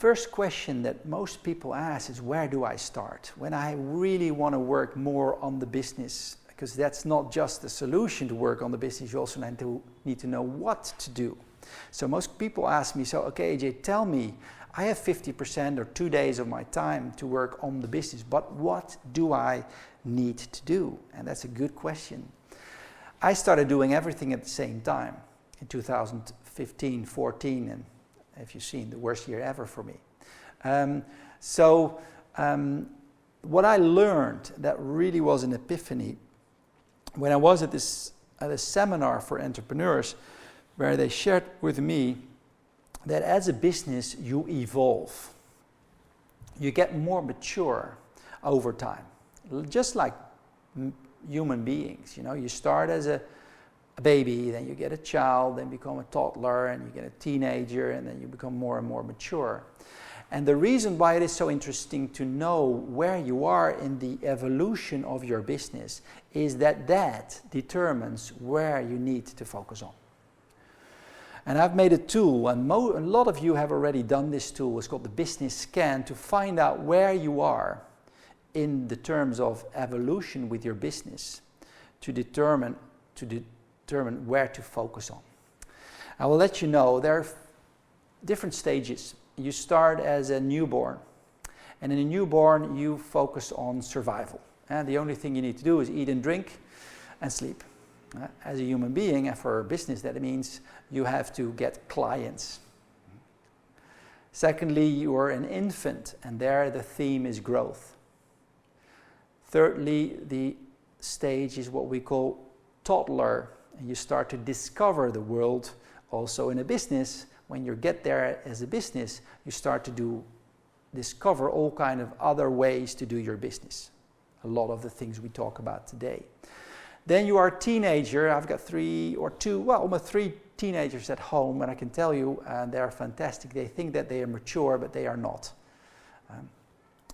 first question that most people ask is, where do I start? When I really want to work more on the business, because that's not just the solution to work on the business, you also need to know what to do. So most people ask me, so okay, AJ, tell me, I have 50% or 2 days of my time to work on the business, but what do I need to do? And that's a good question. I started doing everything at the same time in 2015, 14, and if you've seen, the worst year ever for me. What I learned that really was an epiphany when I was at a seminar for entrepreneurs, where they shared with me that as a business you evolve. You get more mature over time, just like human beings. You know, you start as a baby, then you get a child, then become a toddler, and you get a teenager, and then you become more and more mature. And the reason why it is so interesting to know where you are in the evolution of your business is that determines where you need to focus on. And I've made a tool, and a lot of you have already done this tool. It's called the Business Scan, to find out where you are in the terms of evolution with your business, to determine where to focus on. I will let you know there are different stages. You start as a newborn, and in a newborn you focus on survival. And the only thing you need to do is eat and drink and sleep. As a human being, and for a business, that means you have to get clients. Secondly, you are an infant, and there the theme is growth. Thirdly, the stage is what we call toddler, and you start to discover the world. Also in a business, when you get there as a business, you start to discover all kind of other ways to do your business. A lot of the things we talk about today. Then you are a teenager. I've got almost three teenagers at home, and I can tell you they're fantastic. They think that they are mature, but they are not.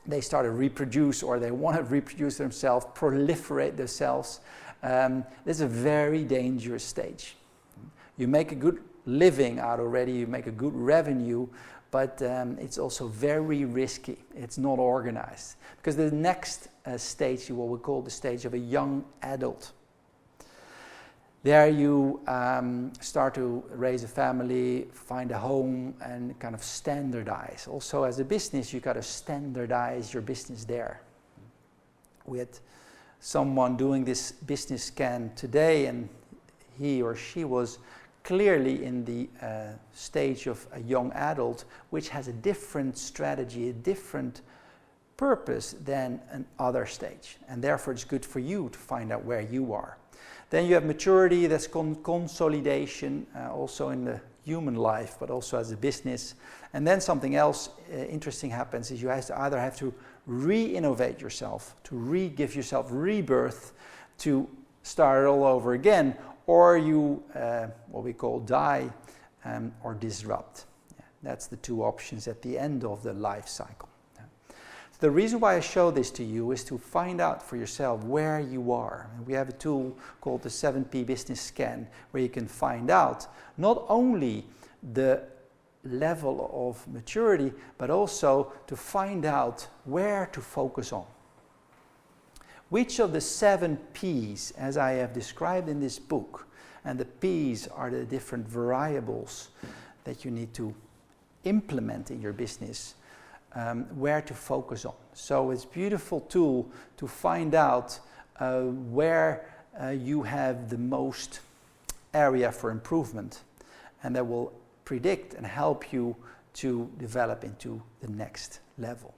They start to reproduce, or they want to reproduce themselves, proliferate themselves. This is a very dangerous stage. You make a good living out already, you make a good revenue, but it's also very risky. It's not organized. Because the next stage is what we call the stage of a young adult. There you start to raise a family, find a home, and kind of standardize. Also as a business, you got to standardize your business there. We had someone doing this business scan today, and he or she was clearly in the stage of a young adult, which has a different strategy, a different purpose than another stage. And therefore it's good for you to find out where you are. Then you have maturity, that's consolidation, also in the human life, but also as a business. And then something else interesting happens is you either have to re-innovate yourself, to give yourself rebirth, to start it all over again, or you, what we call die or disrupt. Yeah, that's the two options at the end of the life cycle. Yeah. So the reason why I show this to you is to find out for yourself where you are. And we have a tool called the 7P Business Scan, where you can find out not only the level of maturity, but also to find out where to focus on. Which of the 7 P's, as I have described in this book, and the P's are the different variables that you need to implement in your business, where to focus on. So it's a beautiful tool to find out where you have the most area for improvement, and that will predict and help you to develop into the next level.